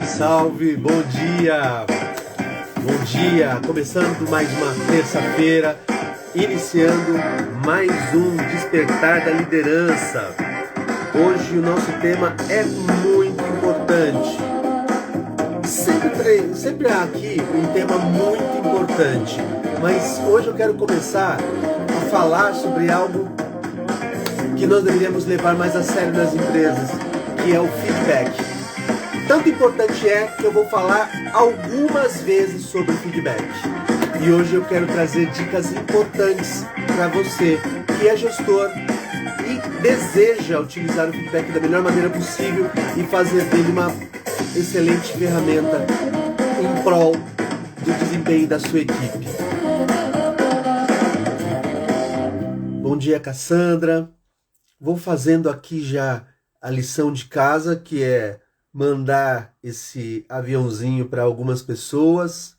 Salve, bom dia! Bom dia! Começando mais uma terça-feira, iniciando mais um Despertar da Liderança. Hoje o nosso tema é muito importante. Sempre há aqui um tema muito importante, mas hoje eu quero começar a falar sobre algo que nós deveríamos levar mais a sério nas empresas, que é o feedback. Tanto importante é que eu vou falar algumas vezes sobre o feedback. E hoje eu quero trazer dicas importantes para você que é gestor e deseja utilizar o feedback da melhor maneira possível e fazer dele uma excelente ferramenta em prol do desempenho da sua equipe. Bom dia, Cassandra. Vou fazendo aqui já a lição de casa, que é mandar esse aviãozinho para algumas pessoas,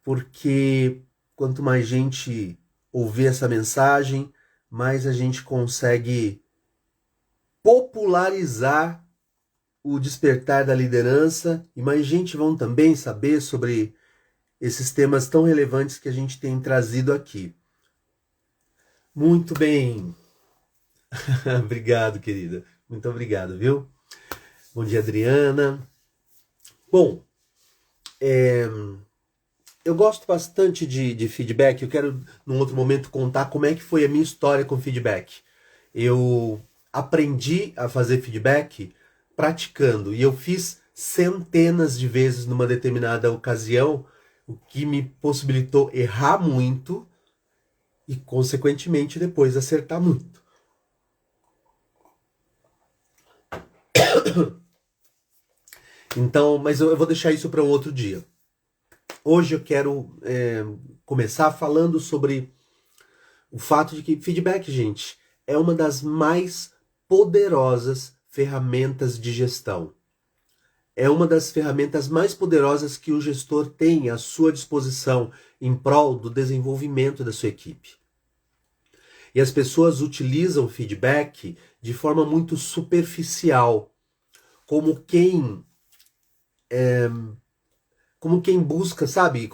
porque quanto mais gente ouvir essa mensagem, mais a gente consegue popularizar o despertar da liderança e mais gente vão também saber sobre esses temas tão relevantes que a gente tem trazido aqui. Muito bem. Obrigado, querida. Muito obrigado, viu? Bom dia, Adriana. Bom, eu gosto bastante de feedback. Eu quero, num outro momento, contar como é que foi a minha história com feedback. Eu aprendi a fazer feedback praticando. E eu fiz centenas de vezes numa determinada ocasião, o que me possibilitou errar muito e, consequentemente, depois acertar muito. Então, mas eu vou deixar isso para um outro dia. Hoje eu quero começar falando sobre o fato de que feedback, gente, é uma das mais poderosas ferramentas de gestão. É uma das ferramentas mais poderosas que o gestor tem à sua disposição em prol do desenvolvimento da sua equipe. E as pessoas utilizam feedback de forma muito superficial, como quem busca, sabe?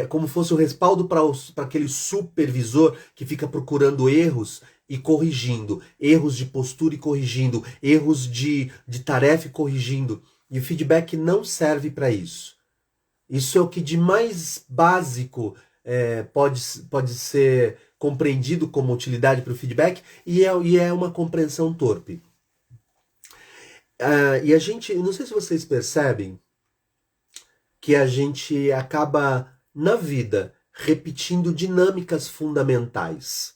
Como fosse o respaldo para aquele supervisor que fica procurando erros e corrigindo. Erros de postura e corrigindo. Erros de tarefa e corrigindo. E o feedback não serve para isso. Isso é o que de mais básico pode ser compreendido como utilidade para o feedback e é uma compreensão torpe. E a gente, não sei se vocês percebem, que a gente acaba, na vida, repetindo dinâmicas fundamentais.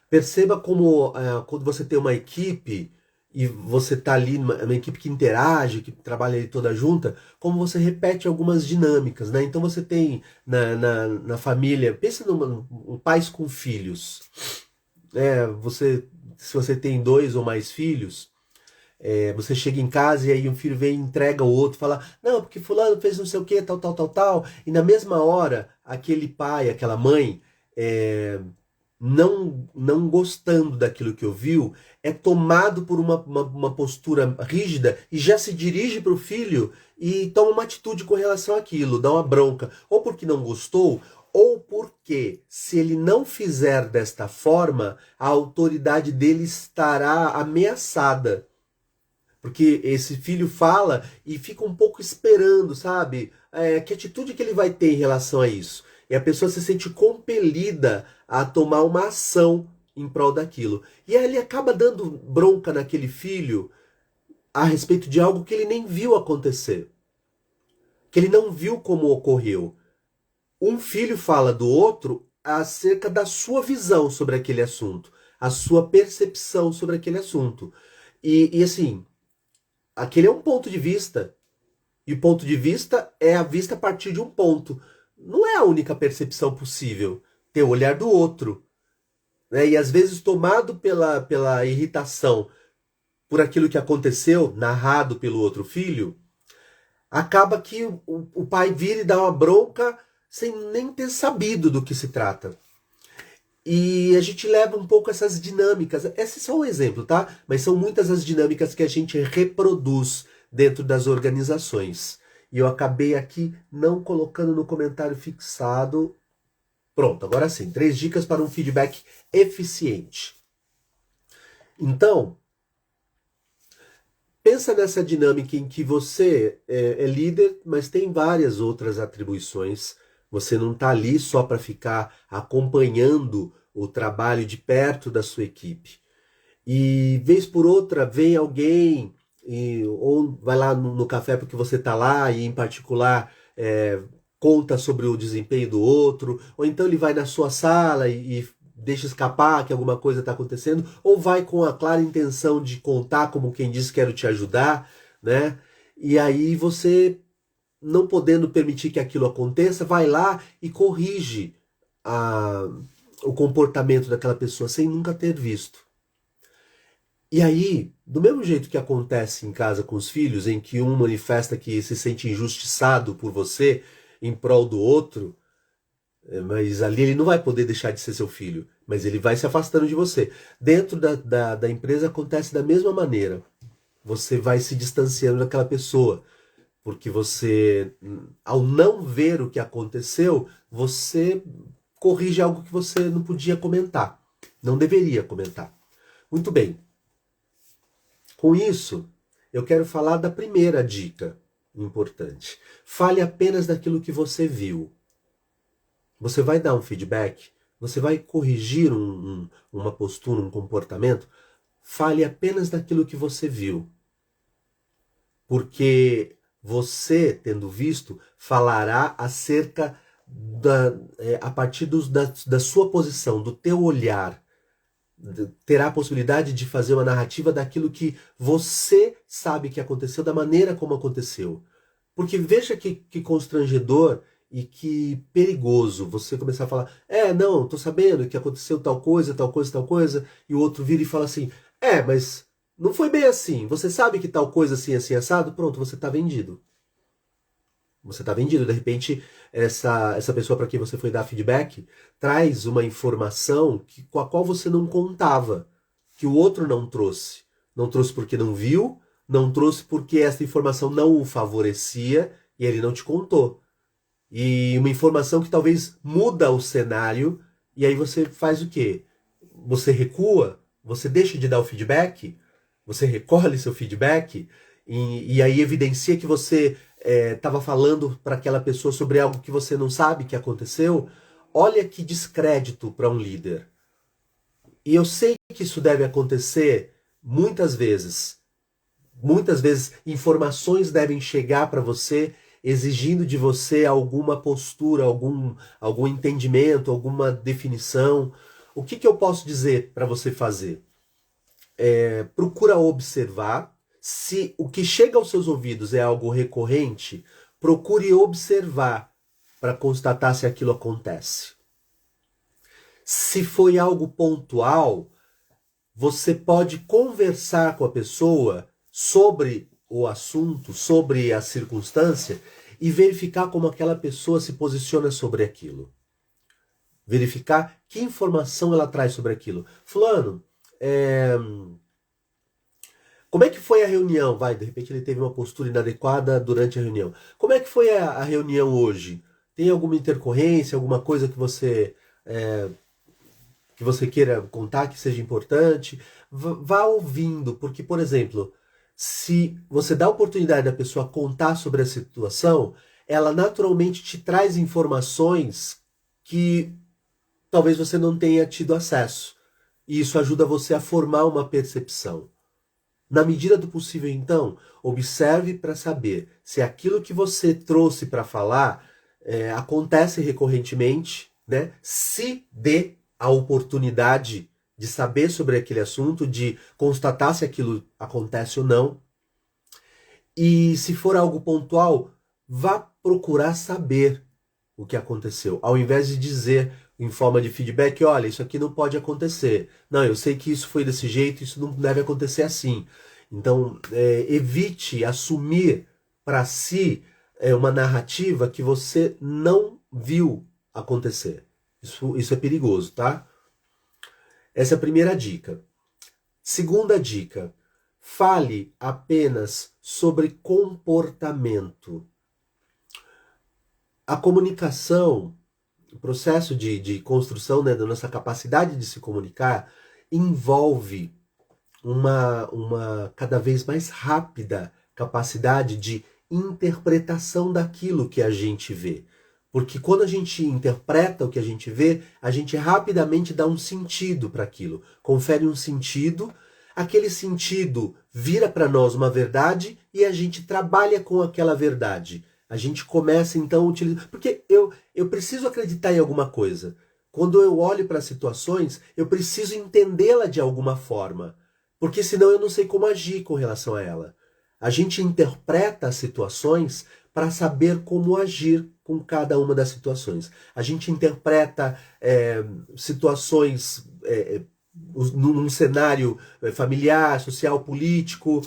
Perceba como, quando você tem uma equipe, e você está ali, uma equipe que interage, que trabalha ali toda junta, como você repete algumas dinâmicas, né? Então você tem na família, pensa em pais com filhos. Se você tem 2 ou mais filhos, você chega em casa e aí um filho vem e entrega o outro, fala, não, porque fulano fez não sei o que, tal, tal, tal, tal. E na mesma hora, aquele pai, aquela mãe, não gostando daquilo que ouviu, é tomado por uma postura rígida e já se dirige para o filho e toma uma atitude com relação àquilo, dá uma bronca. Ou porque não gostou, ou porque, se ele não fizer desta forma, a autoridade dele estará ameaçada. Porque esse filho fala e fica um pouco esperando, sabe? Que atitude que ele vai ter em relação a isso? E a pessoa se sente compelida a tomar uma ação em prol daquilo. E aí ele acaba dando bronca naquele filho a respeito de algo que ele nem viu acontecer. Que ele não viu como ocorreu. Um filho fala do outro acerca da sua visão sobre aquele assunto. A sua percepção sobre aquele assunto. E assim, aquele é um ponto de vista. E o ponto de vista é a vista a partir de um ponto. Não é a única percepção possível. Ter o olhar do outro. Né? E às vezes tomado pela irritação por aquilo que aconteceu, narrado pelo outro filho, acaba que o pai vira e dá uma bronca sem nem ter sabido do que se trata. E a gente leva um pouco essas dinâmicas. Esse é só um exemplo, tá? Mas são muitas as dinâmicas que a gente reproduz dentro das organizações. E eu acabei aqui não colocando no comentário fixado. Pronto, agora sim. 3 dicas para um feedback eficiente. Então, pensa nessa dinâmica em que você é líder, mas tem várias outras atribuições. Você não está ali só para ficar acompanhando o trabalho de perto da sua equipe. E vez por outra vem alguém, ou vai lá no café porque você está lá e em particular conta sobre o desempenho do outro, ou então ele vai na sua sala e deixa escapar que alguma coisa está acontecendo, ou vai com a clara intenção de contar como quem diz quero te ajudar, né? E aí você, não podendo permitir que aquilo aconteça, vai lá e corrige o comportamento daquela pessoa sem nunca ter visto. E aí, do mesmo jeito que acontece em casa com os filhos, em que um manifesta que se sente injustiçado por você em prol do outro, mas ali ele não vai poder deixar de ser seu filho, mas ele vai se afastando de você. Dentro da empresa acontece da mesma maneira. Você vai se distanciando daquela pessoa, porque você, ao não ver o que aconteceu, você corrige algo que você não podia comentar, não deveria comentar. Muito bem. Com isso, eu quero falar da primeira dica importante. Fale apenas daquilo que você viu. Você vai dar um feedback? Você vai corrigir uma postura, um comportamento? Fale apenas daquilo que você viu. Porque você, tendo visto, falará acerca a partir da sua posição, do teu olhar. Terá a possibilidade de fazer uma narrativa daquilo que você sabe que aconteceu, da maneira como aconteceu. Porque veja que constrangedor e que perigoso você começar a falar: não, tô sabendo que aconteceu tal coisa, tal coisa, tal coisa, e o outro vira e fala assim: mas não foi bem assim, você sabe que tal coisa assim, assim, assado, pronto, você tá vendido. Você está vendido. De repente, essa pessoa para quem você foi dar feedback traz uma informação com a qual você não contava, que o outro não trouxe. Não trouxe porque não viu, não trouxe porque essa informação não o favorecia e ele não te contou. E uma informação que talvez muda o cenário, e aí você faz o quê? Você recua, você deixa de dar o feedback, você recolhe seu feedback, e aí evidencia que você estava falando para aquela pessoa sobre algo que você não sabe que aconteceu. Olha que descrédito para um líder. E eu sei que isso deve acontecer muitas vezes. Muitas vezes informações devem chegar para você exigindo de você alguma postura, algum entendimento, alguma definição. O que eu posso dizer para você fazer? Procura observar. Se o que chega aos seus ouvidos é algo recorrente, procure observar para constatar se aquilo acontece. Se foi algo pontual, você pode conversar com a pessoa sobre o assunto, sobre a circunstância e verificar como aquela pessoa se posiciona sobre aquilo. Verificar que informação ela traz sobre aquilo. Fulano, como é que foi a reunião? De repente ele teve uma postura inadequada durante a reunião. Como é que foi a reunião hoje? Tem alguma intercorrência, alguma coisa que você queira contar que seja importante? Vá ouvindo, porque, por exemplo, se você dá a oportunidade da pessoa contar sobre a situação, ela naturalmente te traz informações que talvez você não tenha tido acesso. E isso ajuda você a formar uma percepção. Na medida do possível, então, observe para saber se aquilo que você trouxe para falar acontece recorrentemente, né? Se dê a oportunidade de saber sobre aquele assunto, de constatar se aquilo acontece ou não. E se for algo pontual, vá procurar saber o que aconteceu, ao invés de dizer em forma de feedback: olha, isso aqui não pode acontecer. Não, eu sei que isso foi desse jeito, isso não deve acontecer assim. Então, evite assumir para si uma narrativa que você não viu acontecer. Isso é perigoso, tá? Essa é a primeira dica. Segunda dica, fale apenas sobre comportamento. A comunicação, o processo de construção, né, da nossa capacidade de se comunicar, envolve uma cada vez mais rápida capacidade de interpretação daquilo que a gente vê. Porque quando a gente interpreta o que a gente vê, a gente rapidamente dá um sentido para aquilo, confere um sentido, aquele sentido vira para nós uma verdade e a gente trabalha com aquela verdade. A gente começa então a utilizar. Porque eu preciso acreditar em alguma coisa. Quando eu olho para situações, eu preciso entendê-la de alguma forma. Porque senão eu não sei como agir com relação a ela. A gente interpreta as situações para saber como agir com cada uma das situações. A gente interpreta situações num cenário familiar, social, político,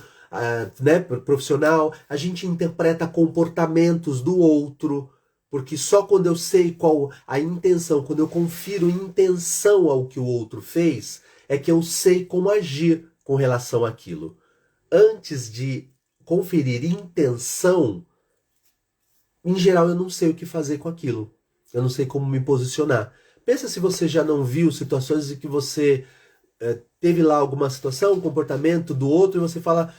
né, profissional. A gente interpreta comportamentos do outro, porque só quando eu sei qual a intenção, quando eu confiro intenção ao que o outro fez, é que eu sei como agir com relação àquilo. Antes de conferir intenção, em geral eu não sei o que fazer com aquilo. Eu não sei como me posicionar. Pensa se você já não viu situações em que você teve lá alguma situação, um comportamento do outro, e você fala: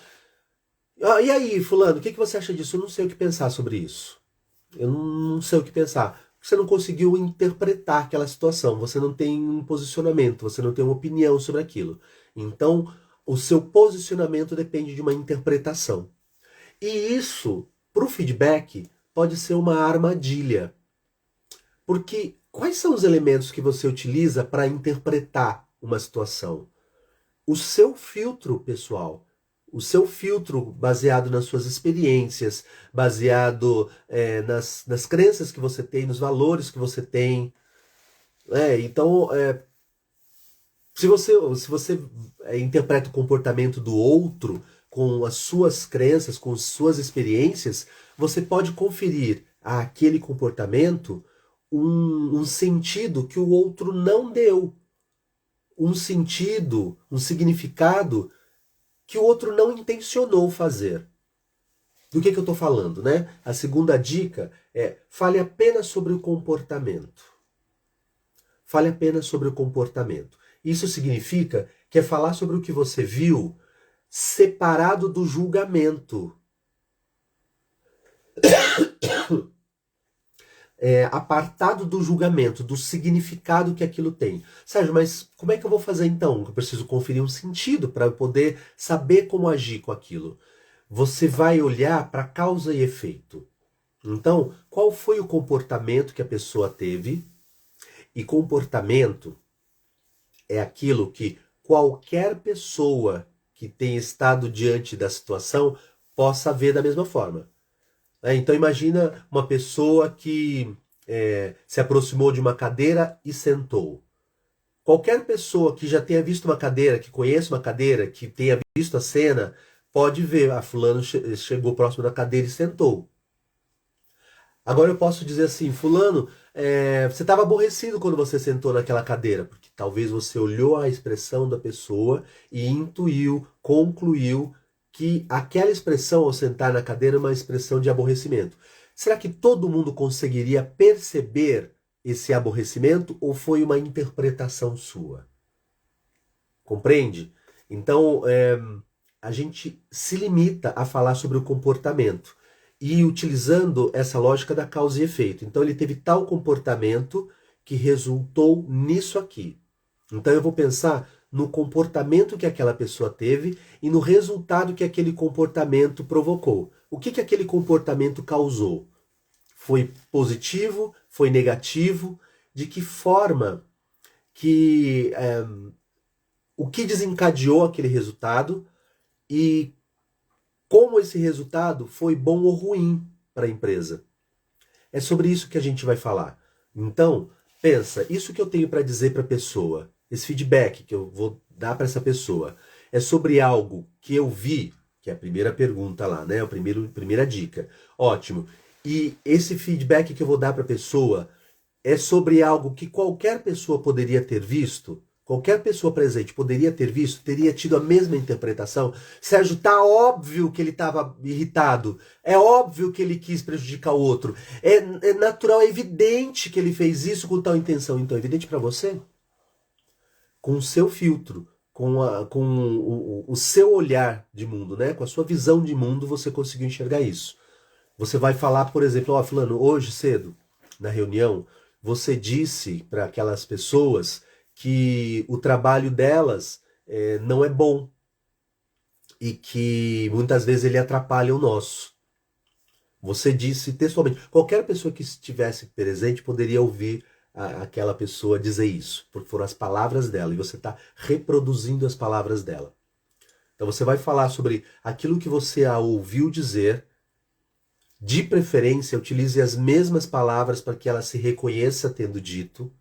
e aí, fulano, o que você acha disso? Eu não sei o que pensar sobre isso. Eu não sei o que pensar. Você não conseguiu interpretar aquela situação, você não tem um posicionamento, você não tem uma opinião sobre aquilo. Então, o seu posicionamento depende de uma interpretação. E isso, para o feedback, pode ser uma armadilha. Porque quais são os elementos que você utiliza para interpretar uma situação? O seu filtro pessoal. O seu filtro baseado nas suas experiências, baseado nas crenças que você tem, nos valores que você tem. Então, se você interpreta o comportamento do outro com as suas crenças, com as suas experiências, você pode conferir àquele comportamento um sentido que o outro não deu. Um sentido, um significado que o outro não intencionou fazer. Do que eu estou falando, né? A segunda dica é: fale apenas sobre o comportamento. Fale apenas sobre o comportamento. Isso significa que é falar sobre o que você viu separado do julgamento. Apartado do julgamento, do significado que aquilo tem. Sérgio, mas como é que eu vou fazer então? Eu preciso conferir um sentido para eu poder saber como agir com aquilo. Você vai olhar para causa e efeito. Então, qual foi o comportamento que a pessoa teve? E comportamento é aquilo que qualquer pessoa que tenha estado diante da situação possa ver da mesma forma. Então imagina uma pessoa que se aproximou de uma cadeira e sentou. Qualquer pessoa que já tenha visto uma cadeira, que conheça uma cadeira, que tenha visto a cena, pode ver: fulano chegou próximo da cadeira e sentou. Agora eu posso dizer assim: fulano, você estava aborrecido quando você sentou naquela cadeira, porque talvez você olhou a expressão da pessoa e intuiu, concluiu que aquela expressão ao sentar na cadeira é uma expressão de aborrecimento. Será que todo mundo conseguiria perceber esse aborrecimento ou foi uma interpretação sua? Compreende? Então, a gente se limita a falar sobre o comportamento e utilizando essa lógica da causa e efeito. Então, ele teve tal comportamento que resultou nisso aqui. Então, eu vou pensar no comportamento que aquela pessoa teve e no resultado que aquele comportamento provocou. O que aquele comportamento causou? Foi positivo? Foi negativo? De que forma que o que desencadeou aquele resultado e como esse resultado foi bom ou ruim para a empresa? É sobre isso que a gente vai falar. Então, pensa, isso que eu tenho para dizer para a pessoa, esse feedback que eu vou dar para essa pessoa, é sobre algo que eu vi, que é a primeira pergunta lá, né? A primeira dica. Ótimo. E esse feedback que eu vou dar para a pessoa é sobre algo que qualquer pessoa poderia ter visto? qualquer pessoa presente poderia ter visto, teria tido a mesma interpretação. Sérgio, tá óbvio que ele estava irritado, é óbvio que ele quis prejudicar o outro, é natural, é evidente que ele fez isso com tal intenção. Então, é evidente para você? Com o seu filtro, com o seu olhar de mundo, né? Com a sua visão de mundo, você conseguiu enxergar isso. Você vai falar, por exemplo, ó, fulano, hoje cedo, na reunião, você disse para aquelas pessoas que o trabalho delas não é bom e que muitas vezes ele atrapalha o nosso. Você disse textualmente. Qualquer pessoa que estivesse presente poderia ouvir aquela pessoa dizer isso, porque foram as palavras dela e você está reproduzindo as palavras dela. Então você vai falar sobre aquilo que você a ouviu dizer. De preferência, utilize as mesmas palavras para que ela se reconheça tendo dito.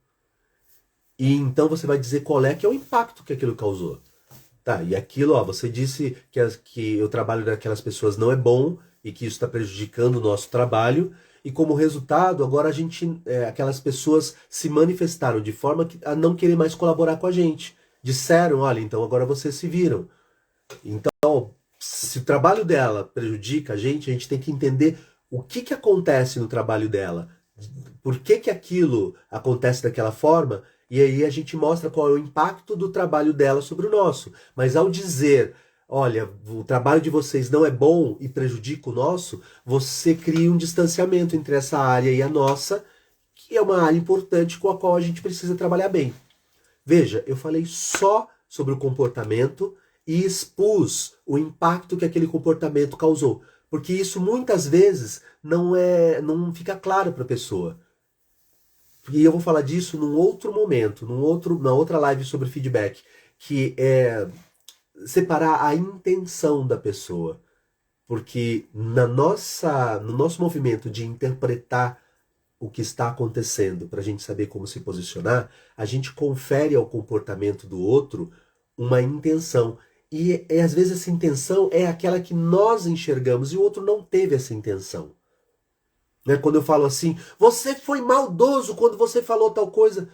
E então você vai dizer qual é que é o impacto que aquilo causou. Tá, e aquilo, ó, você disse que o trabalho daquelas pessoas não é bom e que isso está prejudicando o nosso trabalho. E como resultado, agora aquelas pessoas se manifestaram de forma a não querer mais colaborar com a gente. Disseram, olha, então agora vocês se viram. Então, se o trabalho dela prejudica a gente tem que entender o que acontece no trabalho dela, por que aquilo acontece daquela forma, e aí a gente mostra qual é o impacto do trabalho dela sobre o nosso. Mas ao dizer, olha, o trabalho de vocês não é bom e prejudica o nosso, você cria um distanciamento entre essa área e a nossa, que é uma área importante com a qual a gente precisa trabalhar bem. Veja, eu falei só sobre o comportamento e expus o impacto que aquele comportamento causou. Porque isso muitas vezes não fica claro para a pessoa. E eu vou falar disso num outro momento, na outra live sobre feedback, que é separar a intenção da pessoa. Porque no nosso movimento de interpretar o que está acontecendo, para a gente saber como se posicionar, a gente confere ao comportamento do outro uma intenção. E às vezes essa intenção é aquela que nós enxergamos e o outro não teve essa intenção. Né? Quando eu falo assim, você foi maldoso quando você falou tal coisa.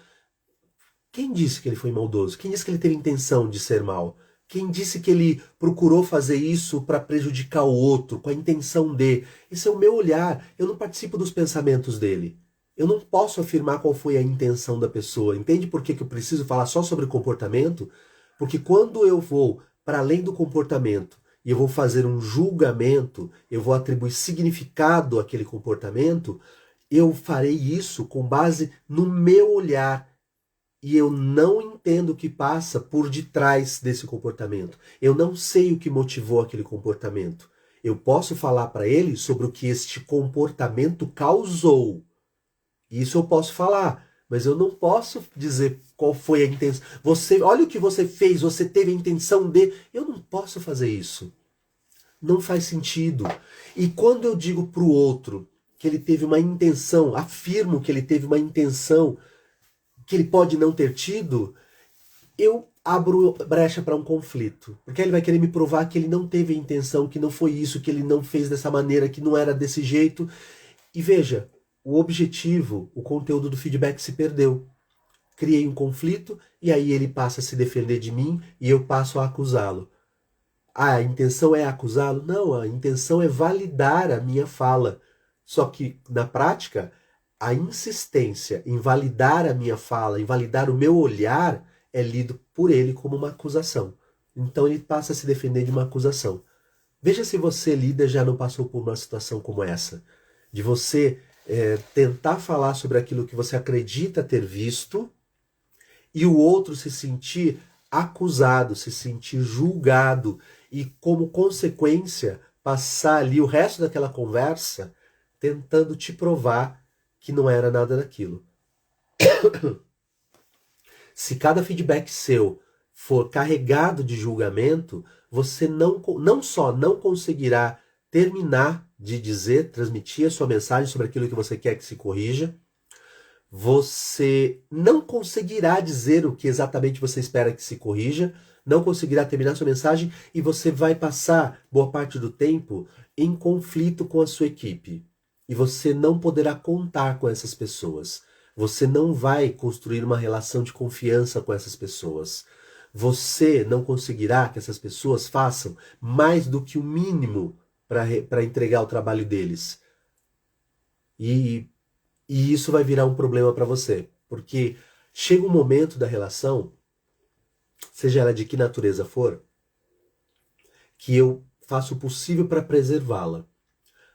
Quem disse que ele foi maldoso? Quem disse que ele teve intenção de ser mal? Quem disse que ele procurou fazer isso para prejudicar o outro, com a intenção de? Esse é o meu olhar. Eu não participo dos pensamentos dele. Eu não posso afirmar qual foi a intenção da pessoa. Entende por que eu preciso falar só sobre comportamento? Porque quando eu vou para além do comportamento e eu vou fazer um julgamento, eu vou atribuir significado àquele comportamento, eu farei isso com base no meu olhar. E eu não entendo o que passa por detrás desse comportamento. Eu não sei o que motivou aquele comportamento. Eu posso falar para ele sobre o que este comportamento causou. Isso eu posso falar. Mas eu não posso dizer qual foi a intenção. Olha o que você fez, você teve a intenção de. Eu não posso fazer isso. Não faz sentido. E quando eu digo para o outro que ele teve uma intenção, afirmo que ele teve uma intenção que ele pode não ter tido, eu abro brecha para um conflito. Porque ele vai querer me provar que ele não teve a intenção, que não foi isso, que ele não fez dessa maneira, que não era desse jeito. E veja, o objetivo, o conteúdo do feedback se perdeu. Criei um conflito e aí ele passa a se defender de mim e eu passo a acusá-lo. A intenção é acusá-lo? Não, a intenção é validar a minha fala. Só que, na prática, a insistência em validar a minha fala, em validar o meu olhar, é lido por ele como uma acusação. Então ele passa a se defender de uma acusação. Veja se você, líder, já não passou por uma situação como essa. De você tentar falar sobre aquilo que você acredita ter visto e o outro se sentir acusado, se sentir julgado e, como consequência, passar ali o resto daquela conversa tentando te provar que não era nada daquilo. Se cada feedback seu for carregado de julgamento, você não só não conseguirá terminar de dizer, transmitir a sua mensagem sobre aquilo que você quer que se corrija, você não conseguirá dizer o que exatamente você espera que se corrija, não conseguirá terminar sua mensagem e você vai passar boa parte do tempo em conflito com a sua equipe. E você não poderá contar com essas pessoas. Você não vai construir uma relação de confiança com essas pessoas. Você não conseguirá que essas pessoas façam mais do que o mínimo para entregar o trabalho deles. E, e isso vai virar um problema para você. Porque chega um momento da relação, seja ela de que natureza for, que eu faço o possível para preservá-la.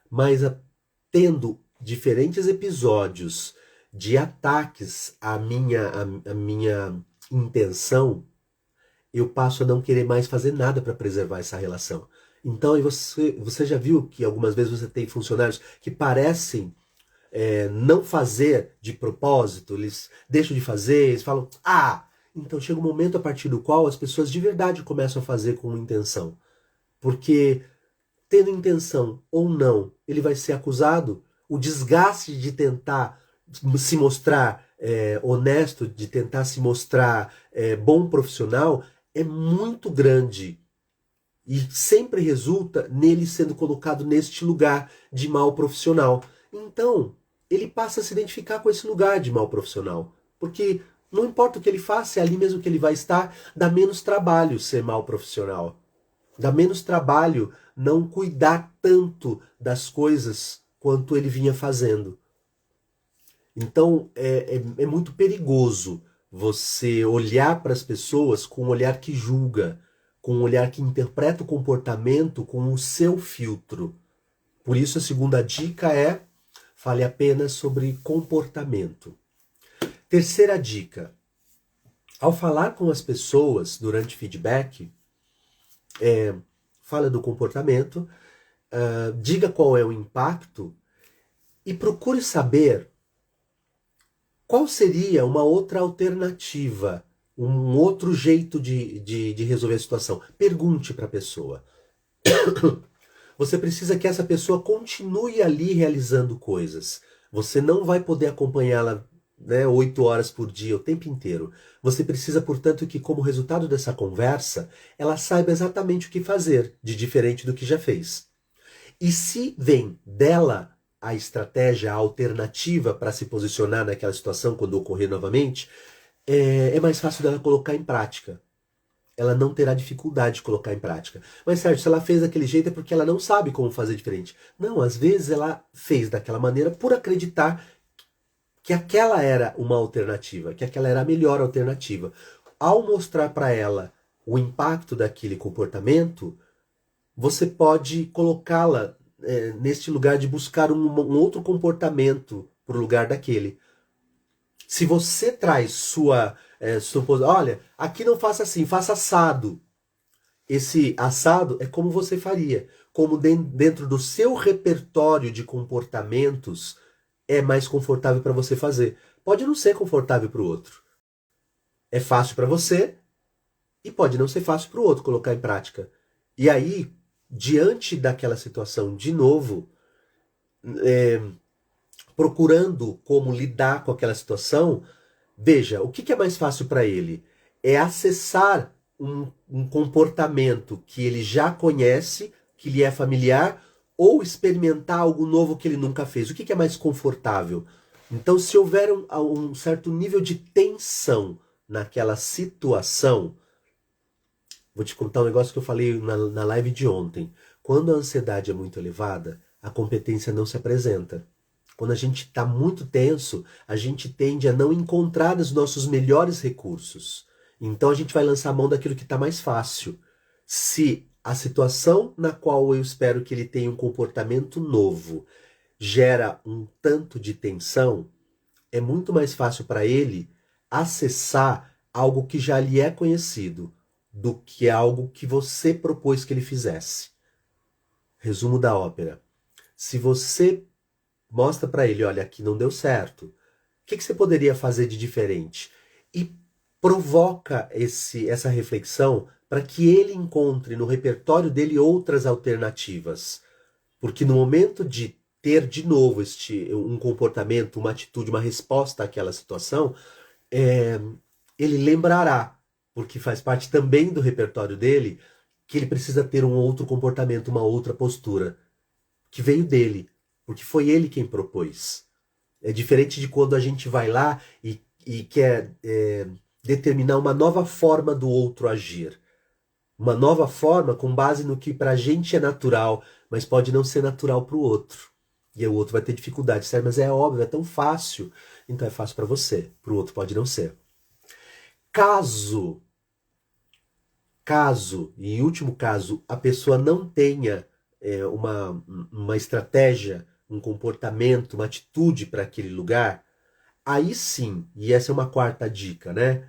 Mas tendo diferentes episódios de ataques à minha intenção, eu passo a não querer mais fazer nada para preservar essa relação. Então, e você já viu que algumas vezes você tem funcionários que parecem não fazer de propósito, eles deixam de fazer, eles falam, então chega um momento a partir do qual as pessoas de verdade começam a fazer com intenção. Porque, tendo intenção ou não, ele vai ser acusado, o desgaste de tentar se mostrar honesto, de tentar se mostrar bom profissional, é muito grande. E sempre resulta nele sendo colocado neste lugar de mau profissional. Então, ele passa a se identificar com esse lugar de mau profissional. Porque não importa o que ele faça, é ali mesmo que ele vai estar, dá menos trabalho ser mau profissional. Dá menos trabalho não cuidar tanto das coisas quanto ele vinha fazendo. Então é muito perigoso você olhar para as pessoas com um olhar que julga, com um olhar que interpreta o comportamento com o seu filtro. Por isso a segunda dica é: fale apenas sobre comportamento. Terceira dica: ao falar com as pessoas durante feedback, fala do comportamento, diga qual é o impacto e procure saber qual seria uma outra alternativa, um outro jeito de resolver a situação. Pergunte para a pessoa. Você precisa que essa pessoa continue ali realizando coisas. Você não vai poder acompanhá-la 8 horas por dia, o tempo inteiro. Você precisa, portanto, que como resultado dessa conversa, ela saiba exatamente o que fazer, de diferente do que já fez. E se vem dela a estratégia, a alternativa para se posicionar naquela situação quando ocorrer novamente, é mais fácil dela colocar em prática. Ela não terá dificuldade de colocar em prática. Mas, Sérgio, se ela fez daquele jeito é porque ela não sabe como fazer diferente. Não, às vezes ela fez daquela maneira por acreditar que aquela era uma alternativa, que aquela era a melhor alternativa. Ao mostrar para ela o impacto daquele comportamento, você pode colocá-la neste lugar de buscar um outro comportamento para o lugar daquele. Se você traz sua olha, aqui não faça assim, faça assado. Esse assado é como você faria. Como dentro do seu repertório de comportamentos é mais confortável para você fazer. Pode não ser confortável para o outro. É fácil para você e pode não ser fácil para o outro colocar em prática. E aí, diante daquela situação, de novo, procurando como lidar com aquela situação, veja, o que é mais fácil para ele? É acessar um comportamento que ele já conhece, que lhe é familiar, ou experimentar algo novo que ele nunca fez. O que é mais confortável? Então, se houver um certo nível de tensão naquela situação, vou te contar um negócio que eu falei na live de ontem. Quando a ansiedade é muito elevada, a competência não se apresenta. Quando a gente está muito tenso, a gente tende a não encontrar os nossos melhores recursos. Então a gente vai lançar a mão daquilo que está mais fácil. Se a situação na qual eu espero que ele tenha um comportamento novo gera um tanto de tensão, é muito mais fácil para ele acessar algo que já lhe é conhecido do que algo que você propôs que ele fizesse. Resumo da ópera. Se você mostra para ele, olha, aqui não deu certo, o que você poderia fazer de diferente? E provoca essa reflexão para que ele encontre no repertório dele outras alternativas. Porque no momento de ter de novo um comportamento, uma atitude, uma resposta àquela situação, ele lembrará, porque faz parte também do repertório dele, que ele precisa ter um outro comportamento, uma outra postura, que veio dele, porque foi ele quem propôs. É diferente de quando a gente vai lá e quer determinar uma nova forma do outro agir. Uma nova forma com base no que pra gente é natural, mas pode não ser natural pro outro. E o outro vai ter dificuldade. Sério, mas é óbvio, é tão fácil. Então é fácil para você, pro outro pode não ser. Caso, e em último caso, a pessoa não tenha uma estratégia, um comportamento, uma atitude para aquele lugar, aí sim, e essa é uma quarta dica, né?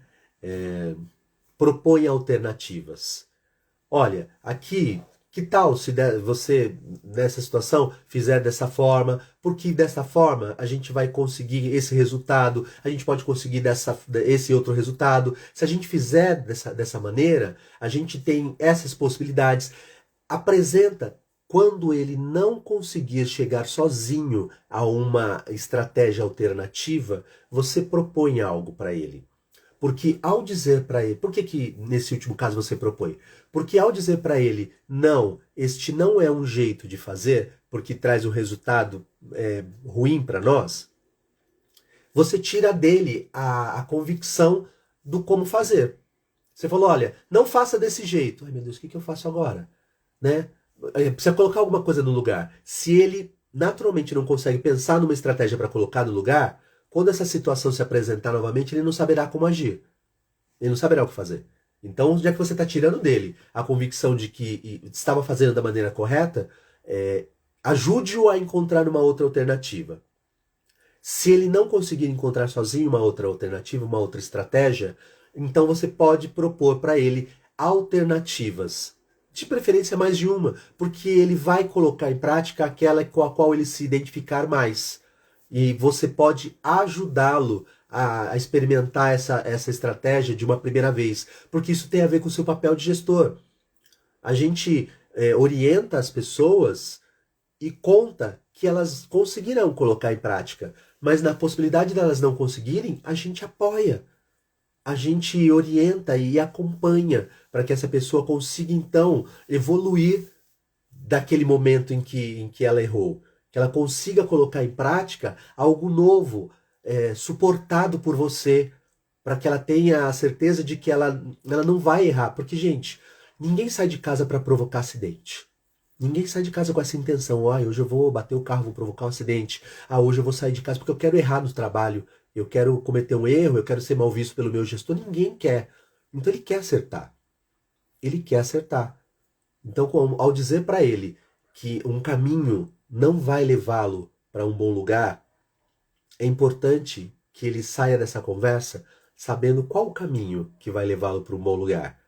Propõe alternativas. Olha, aqui, que tal se você, nessa situação, fizer dessa forma? Porque dessa forma a gente vai conseguir esse resultado, a gente pode conseguir esse outro resultado. Se a gente fizer dessa maneira, a gente tem essas possibilidades. Apresenta. Quando ele não conseguir chegar sozinho a uma estratégia alternativa, você propõe algo para ele. Porque ao dizer para ele, por que nesse último caso você propõe? Porque ao dizer para ele, não, este não é um jeito de fazer, porque traz um resultado ruim para nós, você tira dele a convicção do como fazer. Você falou, olha, não faça desse jeito. Ai meu Deus, o que eu faço agora? Né? Precisa colocar alguma coisa no lugar. Se ele naturalmente não consegue pensar numa estratégia para colocar no lugar, quando essa situação se apresentar novamente, ele não saberá como agir. Ele não saberá o que fazer. Então, já que você está tirando dele a convicção de que estava fazendo da maneira correta, ajude-o a encontrar uma outra alternativa. Se ele não conseguir encontrar sozinho uma outra alternativa, uma outra estratégia, então você pode propor para ele alternativas. De preferência mais de uma, porque ele vai colocar em prática aquela com a qual ele se identificar mais. E você pode ajudá-lo a experimentar essa estratégia de uma primeira vez, porque isso tem a ver com o seu papel de gestor. A gente orienta as pessoas e conta que elas conseguirão colocar em prática, mas na possibilidade delas não conseguirem, a gente apoia. A gente orienta e acompanha para que essa pessoa consiga, então, evoluir daquele momento em que ela errou. Que ela consiga colocar em prática algo novo, suportado por você, para que ela tenha a certeza de que ela não vai errar. Porque, gente, ninguém sai de casa para provocar acidente. Ninguém sai de casa com essa intenção. Hoje eu vou bater o carro, vou provocar um acidente. Hoje eu vou sair de casa porque eu quero errar no trabalho. Eu quero cometer um erro, eu quero ser mal visto pelo meu gestor. Ninguém quer. Então ele quer acertar. Ele quer acertar. Então, ao dizer para ele que um caminho não vai levá-lo para um bom lugar, é importante que ele saia dessa conversa sabendo qual o caminho que vai levá-lo para um bom lugar.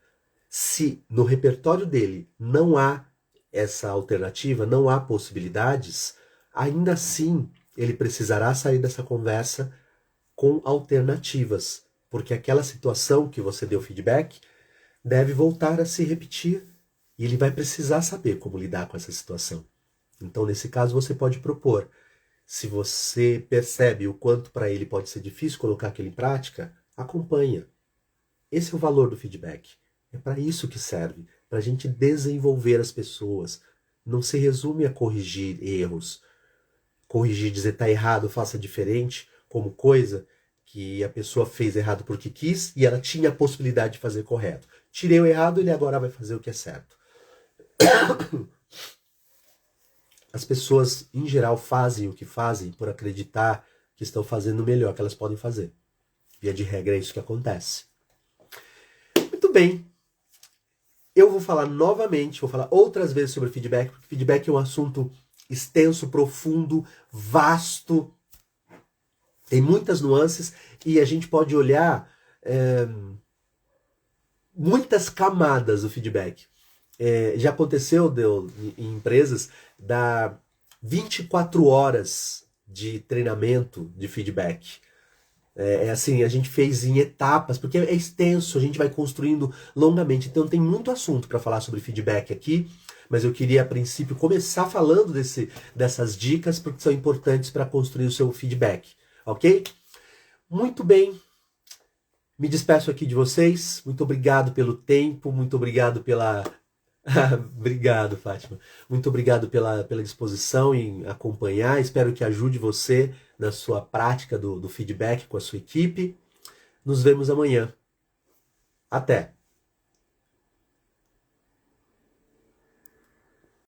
Se no repertório dele não há essa alternativa, não há possibilidades, ainda assim ele precisará sair dessa conversa com alternativas, porque aquela situação que você deu feedback deve voltar a se repetir e ele vai precisar saber como lidar com essa situação. Então, nesse caso, você pode propor. Se você percebe o quanto para ele pode ser difícil colocar aquilo em prática, acompanha. Esse é o valor do feedback. É para isso que serve, para a gente desenvolver as pessoas. Não se resume a corrigir erros. Corrigir, dizer está errado, faça diferente, como coisa que a pessoa fez errado porque quis e ela tinha a possibilidade de fazer correto. Tirei o errado, ele agora vai fazer o que é certo. As pessoas, em geral, fazem o que fazem por acreditar que estão fazendo o melhor que elas podem fazer. Via de regra, é isso que acontece. Muito bem. Eu vou falar novamente, vou falar outras vezes sobre feedback, porque feedback é um assunto extenso, profundo, vasto, tem muitas nuances e a gente pode olhar muitas camadas do feedback. Já aconteceu em empresas dar 24 horas de treinamento de feedback. Assim, a gente fez em etapas, porque é extenso, a gente vai construindo longamente. Então tem muito assunto para falar sobre feedback aqui, mas eu queria, a princípio, começar falando dessas dicas, porque são importantes para construir o seu feedback, ok? Muito bem, me despeço aqui de vocês. Muito obrigado pelo tempo, muito obrigado Obrigado, Fátima. Muito obrigado pela disposição em acompanhar. Espero que ajude você na sua prática do feedback com a sua equipe. Nos vemos amanhã. Até!